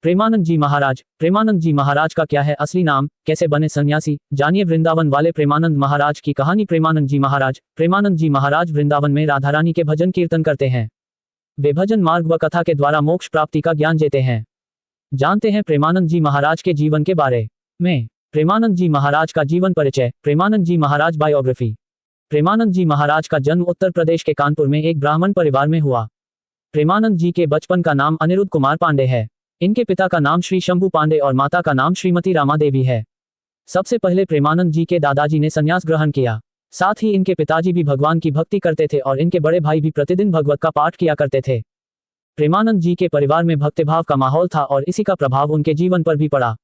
प्रेमानंद जी महाराज का क्या है असली नाम, कैसे बने सन्यासी, जानिए वृंदावन वाले प्रेमानंद महाराज की कहानी। प्रेमानंद जी महाराज वृंदावन में राधा रानी के भजन कीर्तन करते हैं। वे भजन मार्ग व कथा के द्वारा मोक्ष प्राप्ति का ज्ञान देते हैं। जानते हैं प्रेमानंद जी महाराज के जीवन के बारे में। प्रेमानंद जी महाराज का जीवन परिचय। प्रेमानंद जी महाराज बायोग्राफी। प्रेमानंद जी महाराज का जन्म उत्तर प्रदेश के कानपुर में एक ब्राह्मण परिवार में हुआ। प्रेमानंद जी के बचपन का नाम अनिरुद्ध कुमार पांडे है। इनके पिता का नाम श्री शंभू पांडे और माता का नाम श्रीमती रामा देवी है। सबसे पहले प्रेमानंद जी के दादाजी ने संन्यास ग्रहण किया। साथ ही इनके पिताजी भी भगवान की भक्ति करते थे और इनके बड़े भाई भी प्रतिदिन भगवत का पाठ किया करते थे। प्रेमानंद जी के परिवार में भक्तिभाव का माहौल था और इसी का प्रभाव उनके जीवन पर भी पड़ा।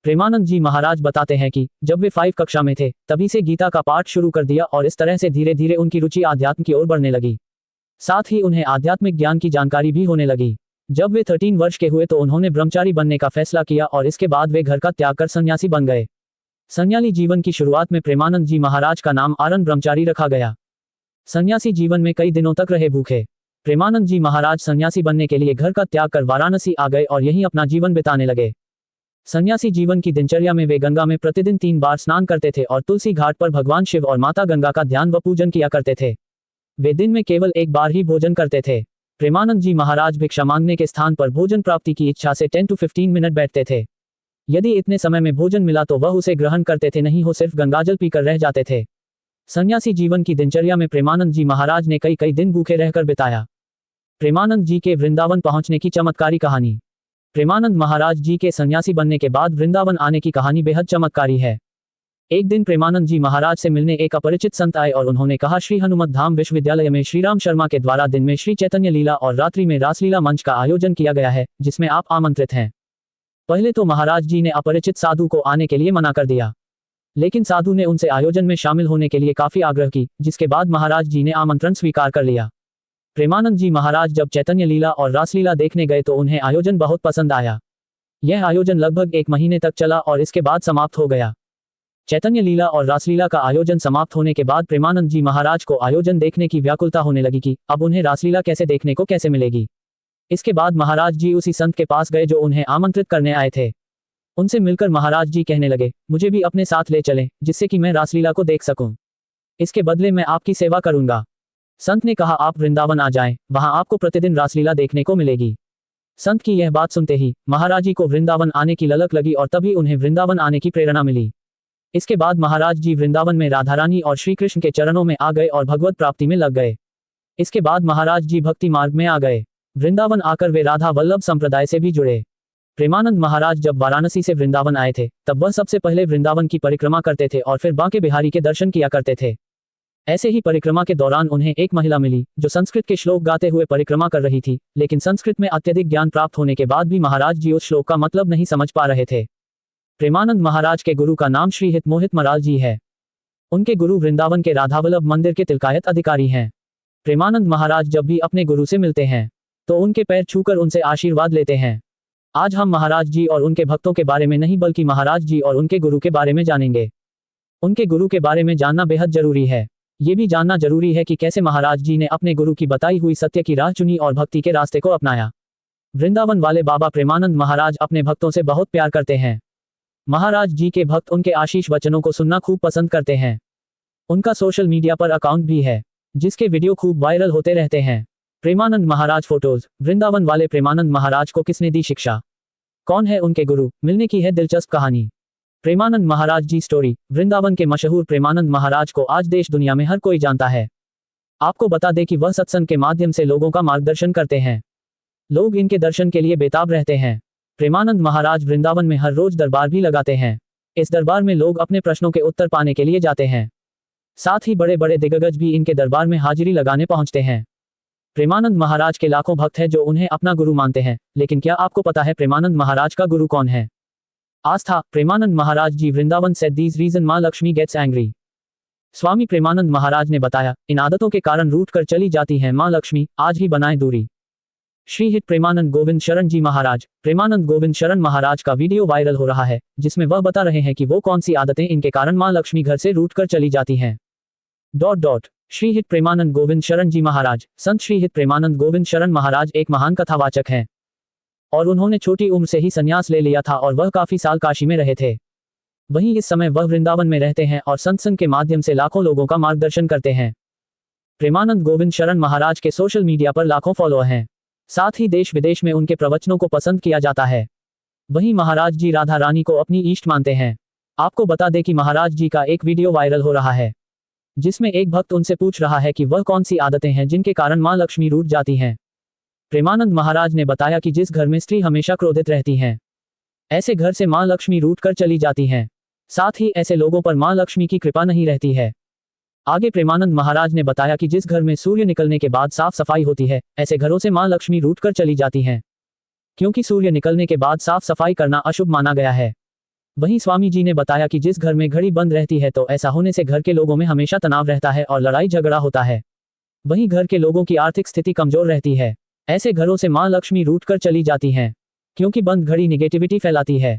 प्रेमानंद जी महाराज बताते हैं कि जब वे 5 कक्षा में थे तभी से गीता का पाठ शुरू कर दिया और इस तरह से धीरे धीरे उनकी रुचि आध्यात्म की ओर बढ़ने लगी। साथ ही उन्हें आध्यात्मिक ज्ञान की जानकारी भी होने लगी। जब वे 13 वर्ष के हुए तो उन्होंने ब्रह्मचारी बनने का फैसला किया और इसके बाद वे घर का त्याग कर सन्यासी बन गए। सन्यासी जीवन की शुरुआत में प्रेमानंद जी महाराज का नाम आनंद ब्रह्मचारी रखा गया। सन्यासी जीवन में कई दिनों तक रहे भूखे। प्रेमानंद जी महाराज सन्यासी बनने के लिए घर का त्याग कर वाराणसी आ गए और यहीं अपना जीवन बिताने लगे। सन्यासी जीवन की दिनचर्या में वे गंगा में प्रतिदिन 3 बार स्नान करते थे और तुलसी घाट पर भगवान शिव और माता गंगा का ध्यान व पूजन किया करते थे। वे दिन में केवल 1 बार ही भोजन करते थे। प्रेमानंद जी महाराज भिक्षा मांगने के स्थान पर भोजन प्राप्ति की इच्छा से 10 to 15 मिनट बैठते थे। यदि इतने समय में भोजन मिला तो वह उसे ग्रहण करते थे, नहीं हो सिर्फ गंगाजल पीकर रह जाते थे। सन्यासी जीवन की दिनचर्या में प्रेमानंद जी महाराज ने कई दिन भूखे रहकर बिताया। प्रेमानंद जी के वृंदावन पहुंचने की चमत्कारी कहानी। प्रेमानंद महाराज जी के सन्यासी बनने के बाद वृंदावन आने की कहानी बेहद चमत्कारी है। एक दिन प्रेमानंद जी महाराज से मिलने एक अपरिचित संत आए और उन्होंने कहा, श्री हनुमत धाम विश्वविद्यालय में श्रीराम शर्मा के द्वारा दिन में श्री चैतन्य लीला और रात्रि में रासलीला मंच का आयोजन किया गया है, जिसमें आप आमंत्रित हैं। पहले तो महाराज जी ने अपरिचित साधु को आने के लिए मना कर दिया, लेकिन साधु ने उनसे आयोजन में शामिल होने के लिए काफी आग्रह की, जिसके बाद महाराज जी ने आमंत्रण स्वीकार कर लिया। प्रेमानंद जी महाराज जब चैतन्य लीला और रासलीला देखने गए तो उन्हें आयोजन बहुत पसंद आया। यह आयोजन लगभग 1 महीने तक चला और इसके बाद समाप्त हो गया। चैतन्य लीला और रासलीला का आयोजन समाप्त होने के बाद प्रेमानंद जी महाराज को आयोजन देखने की व्याकुलता होने लगी कि अब उन्हें रासलीला कैसे देखने को कैसे मिलेगी। इसके बाद महाराज जी उसी संत के पास गए जो उन्हें आमंत्रित करने आए थे। उनसे मिलकर महाराज जी कहने लगे, मुझे भी अपने साथ ले चलें, जिससे कि मैं रासलीला को देख सकूं। इसके बदले मैं आपकी सेवा करूंगा। संत ने कहा, आप वृंदावन आ जाएं, वहां आपको प्रतिदिन रासलीला देखने को मिलेगी। संत की यह बात सुनते ही महाराज जी को वृंदावन आने की ललक लगी और तभी उन्हें वृंदावन आने की प्रेरणा मिली। इसके बाद महाराज जी वृंदावन में राधा रानी और श्री कृष्ण के चरणों में आ गए और भगवत प्राप्ति में लग गए। इसके बाद महाराज जी भक्ति मार्ग में आ गए। वृंदावन आकर वे राधा वल्लभ संप्रदाय से भी जुड़े। प्रेमानंद महाराज जब वाराणसी से वृंदावन आए थे तब वह सबसे पहले वृंदावन की परिक्रमा करते थे और फिर बांके बिहारी के दर्शन किया करते थे। ऐसे ही परिक्रमा के दौरान उन्हें एक महिला मिली जो संस्कृत के श्लोक गाते हुए परिक्रमा कर रही थी, लेकिन संस्कृत में अत्यधिक ज्ञान प्राप्त होने के बाद भी महाराज जी उस श्लोक का मतलब नहीं समझ पा रहे थे। प्रेमानंद महाराज के गुरु का नाम श्री हित मोहित मराल जी है। उनके गुरु वृंदावन के राधावल्लभ मंदिर के तिलकायत अधिकारी हैं। प्रेमानंद महाराज जब भी अपने गुरु से मिलते हैं तो उनके पैर छूकर उनसे आशीर्वाद लेते हैं। आज हम महाराज जी और उनके भक्तों के बारे में नहीं बल्कि महाराज जी और उनके गुरु के बारे में जानेंगे। उनके गुरु के बारे में जानना बेहद जरूरी है। ये भी जानना जरूरी है कि कैसे महाराज जी ने अपने गुरु की बताई हुई सत्य की राह चुनी और भक्ति के रास्ते को अपनाया। वृंदावन वाले बाबा प्रेमानंद महाराज अपने भक्तों से बहुत प्यार करते हैं। महाराज जी के भक्त उनके आशीष वचनों को सुनना खूब पसंद करते हैं। उनका सोशल मीडिया पर अकाउंट भी है, जिसके वीडियो खूब वायरल होते रहते हैं। प्रेमानंद महाराज फोटोज। वृंदावन वाले प्रेमानंद महाराज को किसने दी शिक्षा? कौन है उनके गुरु? मिलने की है दिलचस्प कहानी। प्रेमानंद महाराज जी स्टोरी। वृंदावन के मशहूर प्रेमानंद महाराज को आज देश दुनिया में हर कोई जानता है। आपको बता दें कि वह सत्संग के माध्यम से लोगों का मार्गदर्शन करते हैं। लोग इनके दर्शन के लिए बेताब रहते हैं। प्रेमानंद महाराज वृंदावन में हर रोज दरबार भी लगाते हैं। इस दरबार में लोग अपने प्रश्नों के उत्तर पाने के लिए जाते हैं। साथ ही बड़े बड़े दिग्गज भी इनके दरबार में हाजिरी लगाने पहुंचते हैं। प्रेमानंद महाराज के लाखों भक्त हैं जो उन्हें अपना गुरु मानते हैं, लेकिन क्या आपको पता है प्रेमानंद महाराज का गुरु कौन है? आस्था। प्रेमानंद महाराज जी वृंदावन सेड दीज रीजन माँ लक्ष्मी गेट्स एंग्री। स्वामी प्रेमानंद महाराज ने बताया, इन आदतों के कारण रूठ कर चली जाती है माँ लक्ष्मी, आज ही बनाए दूरी। श्री हित प्रेमानंद गोविंद शरण जी महाराज। प्रेमानंद गोविंद शरण महाराज का वीडियो वायरल हो रहा है, जिसमें वह बता रहे हैं कि वो कौन सी आदतें इनके कारण माँ लक्ष्मी घर से रूठ कर चली जाती हैं। श्री हित प्रेमानंद गोविंद शरण जी महाराज। संत श्री हित प्रेमानंद गोविंद शरण महाराज एक महान कथावाचक हैं। और उन्होंने छोटी उम्र से ही संन्यास ले लिया था और वह काफी साल काशी में रहे थे। वहीं इस समय वह वृंदावन में रहते हैं और सत्संग के माध्यम से लाखों लोगों का मार्गदर्शन करते हैं। प्रेमानंद गोविंद शरण महाराज के सोशल मीडिया पर लाखों फॉलोअर हैं। साथ ही देश विदेश में उनके प्रवचनों को पसंद किया जाता है। वहीं महाराज जी राधा रानी को अपनी इष्ट मानते हैं। आपको बता दें कि महाराज जी का एक वीडियो वायरल हो रहा है, जिसमें एक भक्त उनसे पूछ रहा है कि वह कौन सी आदतें हैं जिनके कारण मां लक्ष्मी रूठ जाती हैं। प्रेमानंद महाराज ने बताया कि जिस घर में स्त्री हमेशा क्रोधित रहती हैं, ऐसे घर से मां लक्ष्मी रूठ कर चली जाती हैं। साथ ही ऐसे लोगों पर मां लक्ष्मी की कृपा नहीं रहती है। आगे प्रेमानंद महाराज ने बताया कि जिस घर में सूर्य निकलने के बाद साफ सफाई होती है, ऐसे घरों से मां लक्ष्मी रूठ कर चली जाती हैं, क्योंकि सूर्य निकलने के बाद साफ सफाई करना अशुभ माना गया है। वहीं स्वामी जी ने बताया कि जिस घर में घड़ी बंद रहती है तो ऐसा होने से घर के लोगों में हमेशा तनाव रहता है और लड़ाई झगड़ा होता है। वहीं घर के लोगों की आर्थिक स्थिति कमजोर रहती है। ऐसे घरों से मां लक्ष्मी रूठ कर चली जाती हैं, क्योंकि बंद घड़ी निगेटिविटी फैलाती है।